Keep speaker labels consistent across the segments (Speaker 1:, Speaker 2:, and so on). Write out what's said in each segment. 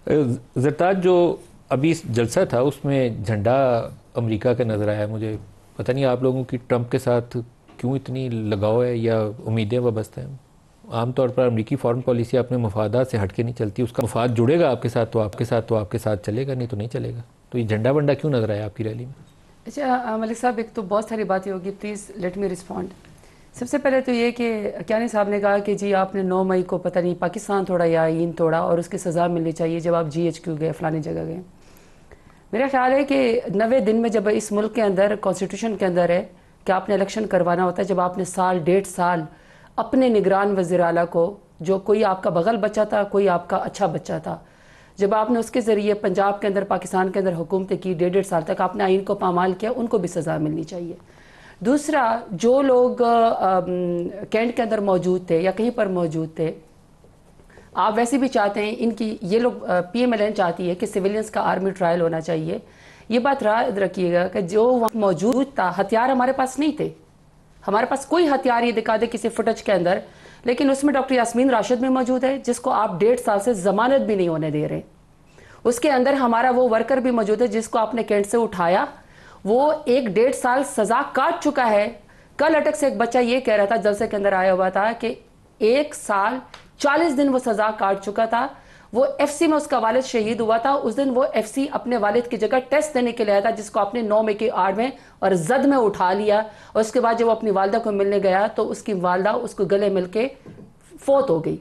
Speaker 1: زرتاج، جو ابھی جلسہ تھا اس میں جھنڈا امریکہ کا نظر آیا. مجھے پتہ نہیں آپ لوگوں کی ٹرمپ کے ساتھ کیوں اتنی لگاؤ ہے یا امیدیں وابستہ ہیں. عام طور پر امریکی فارن پالیسی اپنے مفادات سے ہٹ کے نہیں چلتی. اس کا مفاد جڑے گا آپ کے ساتھ تو آپ کے ساتھ چلے گا، نہیں تو نہیں چلے گا. تو یہ جھنڈا ونڈا کیوں نظر آیا آپ کی ریلی میں؟
Speaker 2: اچھا ملک صاحب، ایک تو بہت ساری باتیں ہوگی، پلیز لیٹ می رسپونڈ. سب سے پہلے تو یہ کہ کیانی صاحب نے کہا کہ جی آپ نے 9 مئی کو پتہ نہیں پاکستان توڑا یا آئین توڑا اور اس کی سزا ملنی چاہیے جب آپ GHQ گئے، فلانی جگہ گئے. میرا خیال ہے کہ 90 دن میں جب اس ملک کے اندر کانسٹیٹیوشن کے اندر ہے کہ آپ نے الیکشن کروانا ہوتا ہے، جب آپ نے سال 1.5 سال اپنے نگران وزیر اعلیٰ کو، جو کوئی آپ کا بغل بچہ تھا کوئی آپ کا اچھا بچہ تھا، جب آپ نے اس کے ذریعے پنجاب کے اندر پاکستان کے اندر حکومتیں کی 1.5 سال تک، آپ نے آئین کو پامال کیا، ان کو بھی سزا ملنی چاہیے. دوسرا، جو لوگ کینٹ کے اندر موجود تھے یا کہیں پر موجود تھے، آپ ویسے بھی چاہتے ہیں ان کی، یہ لوگ PMLN چاہتی ہے کہ سویلینز کا آرمی ٹرائل ہونا چاہیے. یہ بات یاد رکھیے گا کہ جو وہاں موجود تھا، ہتھیار ہمارے پاس نہیں تھے، ہمارے پاس کوئی ہتھیار یہ دکھا دے کسی فوٹیج کے اندر، لیکن اس میں ڈاکٹر یاسمین راشد بھی موجود ہے جس کو آپ 1.5 سال سے ضمانت بھی نہیں ہونے دے رہے. اس کے اندر ہمارا وہ ورکر بھی موجود ہے جس کو آپ نے کینٹ سے اٹھایا، وہ 1.5 سال سزا کاٹ چکا ہے. کل اٹک سے ایک بچہ یہ کہہ رہا تھا، جلسے کے اندر آیا ہوا تھا، کہ 1 سال 40 دن وہ سزا کاٹ چکا تھا. وہ FC میں اس کا والد شہید ہوا تھا. اس دن وہ FC اپنے والد کی جگہ ٹیسٹ دینے کے لیے آیا تھا، جس کو آپ نے 9 مئی کی آڑ میں اور زد میں اٹھا لیا. اور اس کے بعد جب وہ اپنی والدہ کو ملنے گیا تو اس کی والدہ اس کو گلے مل کے فوت ہو گئی.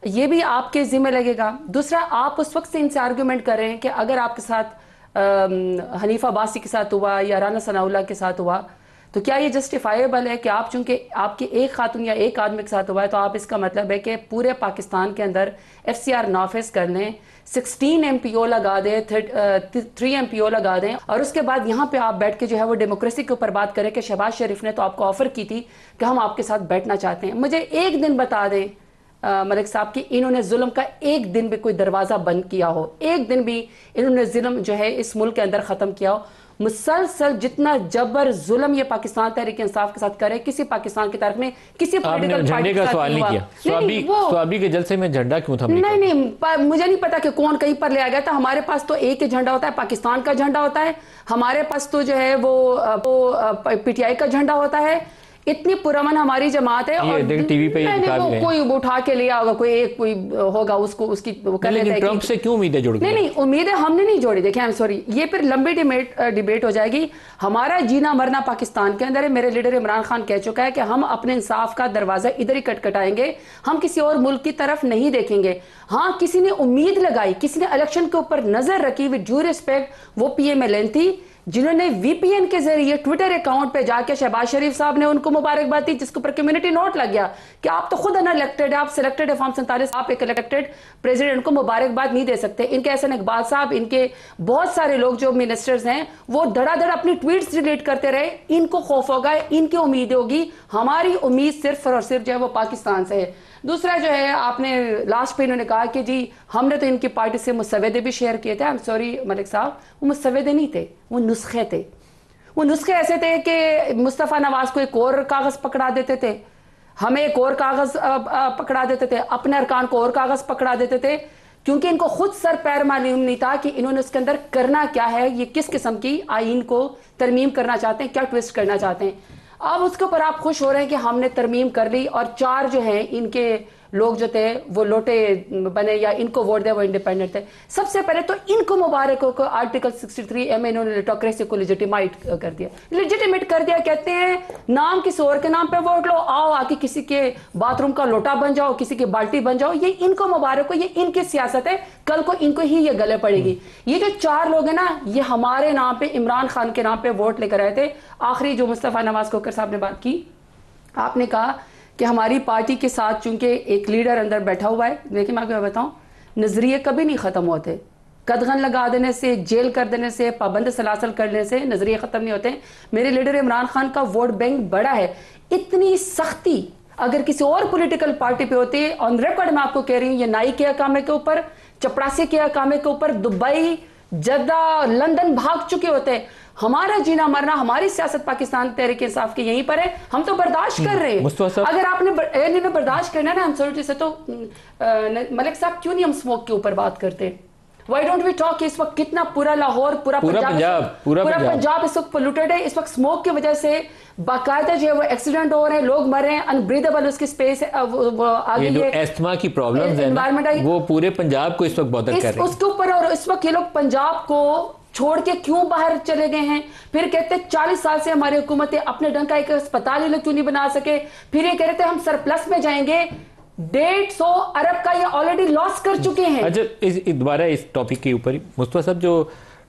Speaker 2: یہ بھی آپ کے ذمہ لگے گا. دوسرا، آپ اس وقت سے ان سے آرگومنٹ کر رہے ہیں کہ اگر آپ کے ساتھ حنیف عباسی کے ساتھ ہوا یا رانا ثناء اللہ کے ساتھ ہوا تو کیا یہ جسٹیفائیبل ہے کہ آپ، چونکہ آپ کی ایک خاتون یا ایک آدمی کے ساتھ ہوا ہے تو آپ اس کا مطلب ہے کہ پورے پاکستان کے اندر FCR نافذ کر لیں، 16 MPO لگا دیں، 3 MPO لگا دیں، اور اس کے بعد یہاں پہ آپ بیٹھ کے جو ہے وہ ڈیموکریسی کے اوپر بات کریں کہ شہباز شریف نے تو آپ کو آفر کی تھی کہ ہم آپ کے ساتھ بیٹھنا چاہتے ہیں. مجھے ایک دن بتا دیں ملک صاحب کہ انہوں نے ظلم کا ایک دن بھی کوئی دروازہ بند کیا ہو، ایک دن بھی انہوں نے ظلم جو ہے اس ملک کے اندر ختم کیا ہو. مسلسل جتنا جبر ظلم یہ پاکستان تحریک انصاف کے ساتھ کرے، کسی پاکستان کی طرف میں کسی پولیٹیکل پارٹی کے ساتھ نہیں ہوا.
Speaker 1: سوابی کے جلسے میں جھنڈا کیوں تھا؟
Speaker 2: نہیں، مجھے نہیں پتا کہ کون کہیں پر لے آ گیا تھا. ہمارے پاس تو ایک ہی جھنڈا ہوتا ہے، پاکستان کا جھنڈا ہوتا ہے. ہمارے پاس تو جو ہے وہ PTI کا جھنڈا ہوتا ہے. اتنی پرامن ہماری جماعت ہے. اور کوئی اٹھا کے لیا ہوگا، کوئی ہوگا اس کو، اس کی وہ کر لیتا ہے.
Speaker 1: ٹرمپ سے کیوں امیدیں جڑ گئی؟
Speaker 2: نہیں، امیدیں ہم نے نہیں جوڑی. دیکھیں I'm sorry، یہ پھر لمبی ڈیبیٹ ہو جائے گی. ہمارا جینا مرنا پاکستان کے اندر ہے. میرے لیڈر عمران خان کہہ چکا ہے کہ ہم اپنے انصاف کا دروازہ ادھر ہی کٹکھٹائیں گے، ہم کسی اور ملک کی طرف نہیں دیکھیں گے. ہاں، کسی نے امید لگائی، کسی نے الیکشن کے اوپر نظر رکھی، وتھ ڈیو ریسپیکٹ، وہ PMLN تھی جنہوں نے VPN کے ذریعے ٹویٹر اکاؤنٹ پہ جا کے شہباز شریف صاحب نے ان کو مبارکباد دی، جس کے اوپر کمیونٹی نوٹ لگ گیا کہ آپ تو خود ان الیکٹڈ ہے، آپ سلیکٹڈ ہے فارم 47، آپ ایک الیکٹڈ پریزیڈنٹ کو مبارکباد نہیں دے سکتے. ان کے احسن اقبال صاحب، ان کے بہت سارے لوگ جو منسٹرز ہیں وہ دھڑا دھڑ اپنی ٹویٹس ڈیلیٹ کرتے رہے. ان کو خوف ہوگا، ان کی امید ہوگی. ہماری امید صرف اور صرف جو ہے وہ پاکستان سے ہے. دوسرا جو ہے، آپ نے لاسٹ پہ انہوں نے کہا کہ جی ہم نے تو ان کی پارٹی سے مسودے بھی شیئر کیے تھے. I'm sorry ملک صاحب، وہ مسودے نہیں تھے، وہ نسخے تھے. وہ نسخے ایسے تھے کہ مصطفیٰ نواز کو ایک اور کاغذ پکڑا دیتے تھے، ہمیں ایک اور کاغذ پکڑا دیتے تھے، اپنے ارکان کو اور کاغذ پکڑا دیتے تھے، کیونکہ ان کو خود سر پیر معلوم نہیں تھا کہ انہوں نے اس کے اندر کرنا کیا ہے، یہ کس قسم کی آئین کو ترمیم کرنا چاہتے ہیں، کیا ٹویسٹ کرنا چاہتے ہیں. اب اس کے اوپر آپ خوش ہو رہے ہیں کہ ہم نے ترمیم کر لی اور 4 جو ہیں ان کے لوگ جو تھے وہ لوٹے بنے یا ان کو ووٹ دے وہ انڈیپینڈنٹ تھے. سب سے پہلے تو ان کو مبارک ہو کہ آرٹیکل 63 میں انہوں نے لیٹوکریسی کو لیجیٹیمائٹ کر دیا. کہتے ہیں نام کسی اور کے نام پہ ووٹ لو، آؤ آ کے کسی کے باتھ روم کا لوٹا بن جاؤ، کسی کی بالٹی بن جاؤ. یہ ان کو مبارک ہو، یہ ان کی سیاست ہے. کل کو ان کو ہی یہ گلے پڑے گی. یہ جو 4 لوگ ہیں نا، یہ ہمارے نام پہ، عمران خان کے نام پہ ووٹ لے کر آئے تھے. آخری جو مصطفیٰ نواز کوکر صاحب نے بات کی، آپ نے کہا کہ ہماری پارٹی کے ساتھ چونکہ ایک لیڈر اندر بیٹھا ہوا ہے. دیکھیں میں آپ کو بتاؤں، نظریے کبھی نہیں ختم ہوتے. قدغن لگا دینے سے، جیل کر دینے سے، پابند سلاسل کرنے سے نظریے ختم نہیں ہوتے. میرے لیڈر عمران خان کا ووٹ بینک بڑا ہے. اتنی سختی اگر کسی اور پولیٹیکل پارٹی پہ ہوتی ہے، آن ریکارڈ میں آپ کو کہہ رہی ہوں، یہ نائی کے اقامے کے اوپر، چپڑاسی کے اقامے کے اوپر دبئی، جدہ، لندن بھاگ چکے ہوتے ہیں. ہمارا جینا مرنا، ہماری سیاست پاکستان تحریک انصاف کی یہیں پر ہے. ہم تو برداشت کر رہے ہیں. اگر آپ نے برداشت کرنا ہے نا، ہم سوچتے سے تو ملک صاحب کیوں نہیں ہم سموک کے اوپر بات کرتے؟ وائی ڈونٹ وی ٹاک کہ اس وقت کتنا پورا لاہور پورا پنجاب اس وقت پولوٹیڈ ہے. اس وقت اسموک کی وجہ سے باقاعدہ جو ہے وہ ایکسیڈنٹ ہو رہے ہیں, لوگ مر رہے ہیں, انبریدیبل اس کی اسپیس آگے
Speaker 1: جو ایستھما کی پرابلمز ہیں وہ پورے پنجاب کو اس وقت بادر کر رہے ہیں
Speaker 2: اس کے اوپر. اور اس وقت یہ لوگ پنجاب کو چھوڑ کے کیوں باہر چلے گئے ہیں؟ پھر کہتے 40 سال سے ہماری حکومتیں اپنے ڈنگ کا ایک اسپتال ہی لوگ کیوں نہیں بنا سکے؟ پھر یہ کہہ رہے تھے ہم سرپلس میں جائیں گے. 150 ارب کا یہ آلریڈی لاس کر چکے ہیں.
Speaker 1: اچھا دوبارہ اس ٹاپک کے اوپر مصطفیٰ صاحب, جو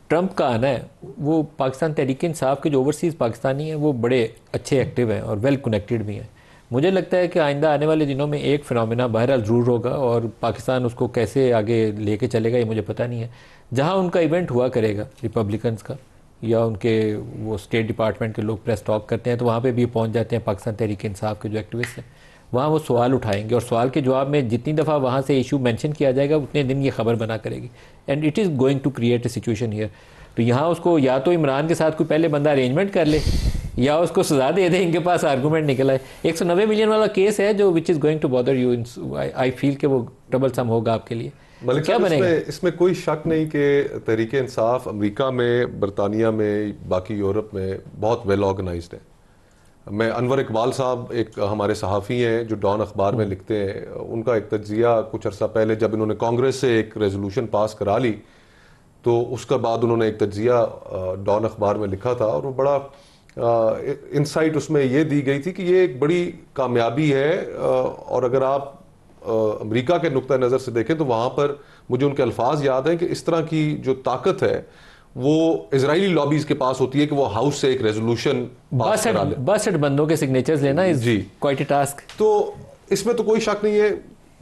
Speaker 1: ٹرمپ کا آنا ہے وہ پاکستان تحریک انصاف کے جو اوورسیز پاکستانی ہیں وہ بڑے اچھے ایکٹیو ہیں اور ویل کنیکٹڈ بھی ہیں. مجھے لگتا ہے کہ آئندہ آنے والے دنوں میں ایک فنومینا بہرحال ضرور ہوگا, اور پاکستان اس کو کیسے آگے لے کے چلے گا یہ مجھے پتہ نہیں ہے. جہاں ان کا ایونٹ ہوا کرے گا ریپبلکنز کا, یا ان کے وہ اسٹیٹ ڈپارٹمنٹ کے لوگ پریس ٹاک کرتے ہیں تو وہاں پہ بھی پہنچ جاتے ہیں پاکستان تحریک انصاف کے جو ایکٹیوسٹ ہیں, وہاں وہ سوال اٹھائیں گے, اور سوال کے جواب میں جتنی دفعہ وہاں سے ایشو مینشن کیا جائے گا اتنے دن یہ خبر بنا کرے گی. And it is going to create a situation here. تو یہاں اس کو یا تو عمران کے ساتھ کوئی پہلے بندہ ارینجمنٹ کر لے, یا اس کو سزا دے دیں, ان کے پاس آرگومنٹ نکل آئے. 190 ملین والا کیس ہے جو which is going to bother you. I feel کہ وہ ٹربل سم ہوگا آپ کے لیے.
Speaker 3: کیا بنے گا؟ اس میں کوئی شک نہیں کہ تحریک انصاف امریکہ میں, برطانیہ میں, باقی یورپ میں بہت ویل آرگنائزڈ ہے. میں انور اقبال صاحب ایک ہمارے صحافی ہیں جو ڈان اخبار میں لکھتے ہیں, ان کا ایک تجزیہ کچھ عرصہ پہلے جب انہوں نے کانگریس سے ایک ریزولوشن پاس کرا لی تو اس کے بعد انہوں نے ایک تجزیہ ڈان اخبار میں لکھا تھا, اور وہ بڑا انسائٹ اس میں یہ دی گئی تھی کہ یہ ایک بڑی کامیابی ہے. اور اگر آپ امریکہ کے نقطہ نظر سے دیکھیں تو وہاں پر مجھے ان کے الفاظ یاد ہیں کہ اس طرح کی جو طاقت ہے وہ اسرائیلی لابیز کے پاس ہوتی ہے کہ وہ ہاؤس سے ایک ریزولوشن پاس کرا لے.
Speaker 1: 62 بندوں کے سگنیچرز لینا از کوائٹ اے ٹاسک.
Speaker 3: تو اس میں تو کوئی شک نہیں ہے,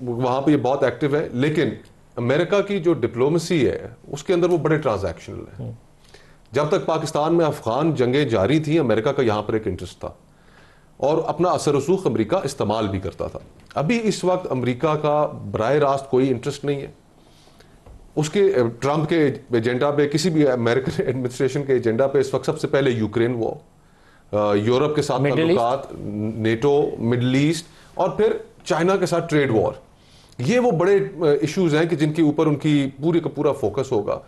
Speaker 3: وہاں پہ یہ بہت ایکٹیو ہے. لیکن امریکہ کی جو ڈپلومیسی ہے اس کے اندر وہ بڑے ٹرانزیکشنل ہے. جب تک پاکستان میں افغان جنگیں جاری تھیں امریکہ کا یہاں پر ایک انٹرسٹ تھا, اور اپنا اثر رسوخ امریکہ استعمال بھی کرتا تھا. ابھی اس وقت امریکہ کا براہ راست کوئی انٹرسٹ نہیں ہے. اس کے ٹرمپ کے ایجنڈا پہ, کسی بھی امریکن ایڈمنسٹریشن کے ایجنڈا پہ اس وقت سب سے پہلے یوکرین وار, یورپ کے ساتھ تعلقات, نیٹو, مڈل ایسٹ, اور پھر چائنا کے ساتھ ٹریڈ وار. یہ وہ بڑے ایشوز ہیں کہ جن کے اوپر ان کی پوری کا پورا فوکس ہوگا.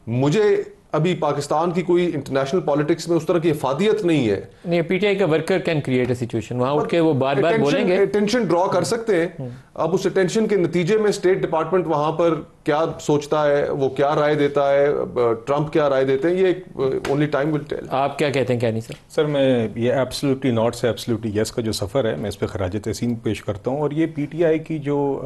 Speaker 3: مجھے ابھی پاکستان کی کوئی انٹرنیشنل پالیٹکس میں اس طرح کی افادیت نہیں ہے.
Speaker 1: نہیں, پی ٹی آئی کا worker can create a situation, وہاں اٹھ کے وہ بار بار بولیں گے,
Speaker 3: ٹینشن ڈرا کر سکتے ہیں. اب اس ٹینشن کے نتیجے میں اسٹیٹ ڈپارٹمنٹ وہاں پر کیا سوچتا ہے, وہ کیا رائے دیتا ہے, ٹرمپ کیا رائے دیتے ہیں, یہ اونلی ٹائم ول ٹیل.
Speaker 1: آپ کیا کہتے ہیں کینی سر؟
Speaker 4: سر میں یہ ایبسلیوٹلی ناٹ سے ایبسلیوٹلی یس کا جو سفر ہے میں اس پہ خراج تحسین پیش کرتا ہوں. اور یہ پی ٹی آئی کی جو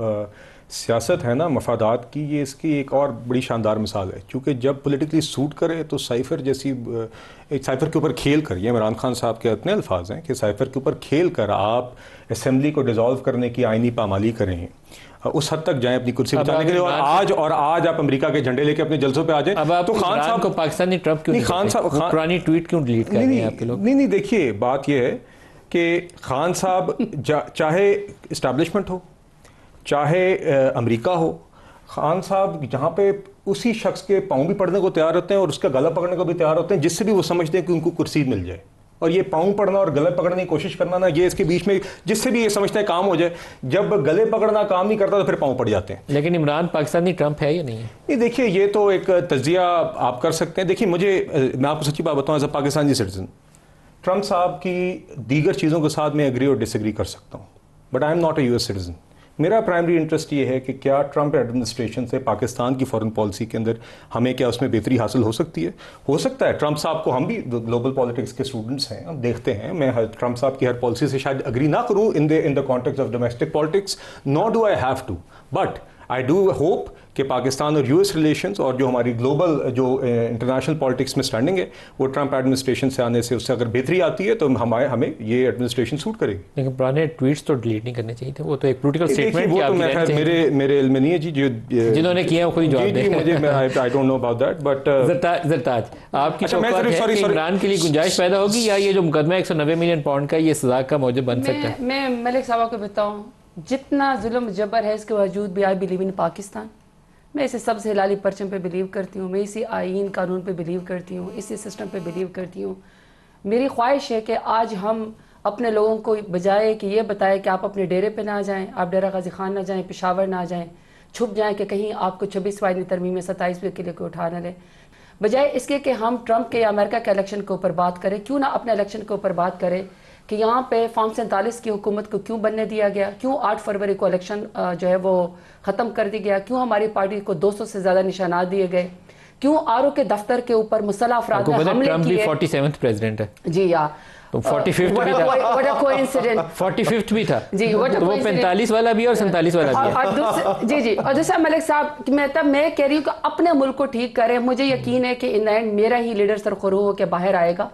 Speaker 4: سیاست ہے نا مفادات کی, یہ اس کی ایک اور بڑی شاندار مثال ہے. چونکہ جب پولیٹیکلی سوٹ کرے تو سائفر جیسی, سائفر کے اوپر کھیل کر, یہ عمران خان صاحب کے اتنے الفاظ ہیں کہ سائفر کے اوپر کھیل کر آپ اسمبلی کو ڈیزالو کرنے کی آئینی پامالی کریں, اس حد تک جائیں اپنی کرسی بچانے کے لیے. اور آج آپ امریکہ کے جھنڈے لے کے اپنے جلسوں پہ آ جائیں.
Speaker 1: تو خان صاحب کو پاکستانی ٹرمپ کیوں نہیں, خان صاحب پرانی ٹویٹ کیوں ڈیلیٹ کر رہے ہیں آپ کے لوگ؟
Speaker 4: نہیں, دیکھیے بات یہ ہے کہ خان صاحب چاہے اسٹیبلشمنٹ ہو چاہے امریکہ ہو, خان صاحب جہاں پہ اسی شخص کے پاؤں بھی پڑنے کو تیار ہوتے ہیں اور اس کا گلا پکڑنے کو بھی تیار ہوتے ہیں جس سے بھی وہ سمجھتے ہیں کہ ان کو کرسی مل جائے. اور یہ پاؤں پڑنا اور گلے پکڑنے کی کوشش کرنا نا, یہ اس کے بیچ میں جس سے بھی یہ سمجھتے ہیں کام ہو جائے. جب گلے پکڑنا کام نہیں کرتا تو پھر پاؤں پڑ جاتے ہیں.
Speaker 1: لیکن عمران پاکستانی ٹرمپ ہے یا نہیں ہے؟
Speaker 4: نہیں, دیکھیے یہ تو ایک تجزیہ آپ کر سکتے ہیں. دیکھیے میں آپ کو سچی بات بتاؤں, as a Pakistani citizen Trump صاحب کی دیگر چیزوں کے ساتھ میں ایگری اور ڈس ایگری کر سکتا ہوں, but I am not a U S citizen. میرا پرائمری انٹرسٹ یہ ہے کہ کیا ٹرمپ ایڈمنسٹریشن سے پاکستان کی فارن پالیسی کے اندر ہمیں کیا اس میں بہتری حاصل ہو سکتی ہے. ہو سکتا ہے ٹرمپ صاحب کو, ہم بھی گلوبل پالیٹکس کے اسٹوڈنٹس ہیں, ہم دیکھتے ہیں, میں ٹرمپ صاحب کی ہر پالیسی سے شاید اگری نہ کروں in the context of domestic politics, nor do I have to, but I do hope کہ پاکستان اور یو ایس ریلیشنز اور جو ہماری گلوبل جو انٹرنیشنل پالیٹکس میں اسٹینڈنگ ہے وہ ٹرمپ ایڈمنسٹریشن سے آنے سے اس سے اگر بہتری آتی ہے تو ہمیں یہ ایڈمنسٹریشن سوٹ کرے گی.
Speaker 1: لیکن پرانے ٹویٹس تو ڈیلیٹ نہیں کرنے چاہیے تھے, وہ تو ایک پولیٹیکل اسٹیٹمنٹ
Speaker 4: وہ تو میرے علم میں نہیں ہے جی,
Speaker 1: جنہوں نے کیا خود ہی جواب دیں.
Speaker 4: مجھے I don't know about that, but
Speaker 1: Zartaj آپ کی توقع ہے کہ عمران کے لیے گنجائش پیدا ہوگی یا یہ جو مقدمہ 190 ملین پاؤنڈ کا یہ سزا کا موجب بن سکتا ہے؟
Speaker 2: میں ملک صاحب کو بتاؤں, جتنا ظلم جبر ہے اس کے باوجود بھی آئی بلیو ان پاکستان. میں اسے سب سے ہلالی پرچم پہ بلیو کرتی ہوں, میں اسی آئین قانون پہ بلیو کرتی ہوں, اسی سسٹم پہ بلیو کرتی ہوں. میری خواہش ہے کہ آج ہم اپنے لوگوں کو بجائے کہ یہ بتائے کہ آپ اپنے ڈیرے پہ نہ جائیں, آپ ڈیرہ غازی خان نہ جائیں, پشاور نہ جائیں, چھپ جائیں کہ کہیں آپ کو 26واں ترمیم میں 27ویں کے لیے کوئی اٹھا نہ لے. بجائے اس کے کہ ہم ٹرمپ کے یا امریکہ کے الیکشن کے اوپر بات کریں, کیوں نہ اپنے الیکشن کے اوپر بات کریں کہ یہاں پہ فارم 47 کی حکومت کو کیوں بننے دیا گیا, کیوں 8 فروری کو الیکشن جو ہے وہ ختم کر دی گیا, کیوں ہماری پارٹی کو 200 سے زیادہ نشانات دیے گئے, کیوں RO کے دفتر کے اوپر مسلح افراد نے حملے
Speaker 1: ٹرمپ بھی
Speaker 2: کیے.
Speaker 1: 47th پریزیڈنٹ ہے
Speaker 2: جی یا
Speaker 1: 45th بھی تھا, 45th بھی تھا
Speaker 2: جی,
Speaker 1: وہ 45 والا بھی اور 47 والا بھی.
Speaker 2: جی اور دوسرا ملک صاحب میں کہہ رہی ہوں کہ اپنے ملک کو ٹھیک کریں. مجھے یقین ہے کہ ان اینڈ میرا ہی لیڈر سرخرو ہو کے باہر آئے گا,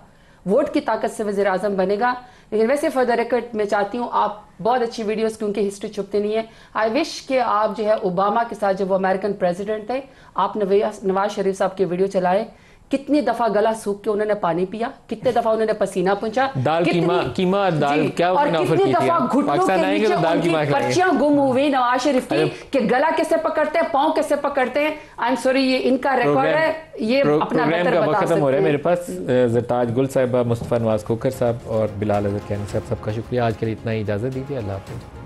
Speaker 2: ووٹ کی طاقت سے وزیر اعظم بنے گا. لیکن ویسے فار دا ریکارڈ میں چاہتی ہوں, آپ بہت اچھی ویڈیوز کیونکہ ہسٹری چھپتے نہیں ہے. آئی وش کہ آپ جو ہے اوباما کے ساتھ جب وہ امریکن پریزیڈنٹ تھے, آپ نواز شریف صاحب کی ویڈیو چلائے. کتنی دفعہ گلا سوکھ کے انہوں نے پانی پیا, کتنے دفعہ انہوں نے پسینہ پہنچا,
Speaker 1: دال قیمہ دال کیا
Speaker 2: اور کتنی دفعہ گھٹنوں کے نیچے ان کی پرچیاں گم ہوئی نواز شریف کی کہ گلا کیسے پکڑتے ہیں, پاؤں کیسے پکڑتے ہیں. آئی ایم سوری, یہ ان کا ریکارڈ ہے, یہ اپنا بہتر بتا سکتے ہیں.
Speaker 1: ختم ہو رہا ہے میرے پاس. زرتاج گل صاحبہ, مصطفیٰ نواز کھوکھر صاحب اور بلال اظہر کیانی صاحب, سب کا شکریہ. آج کے لیے اتنا ہی, اجازت دیجیے. اللہ حافظ.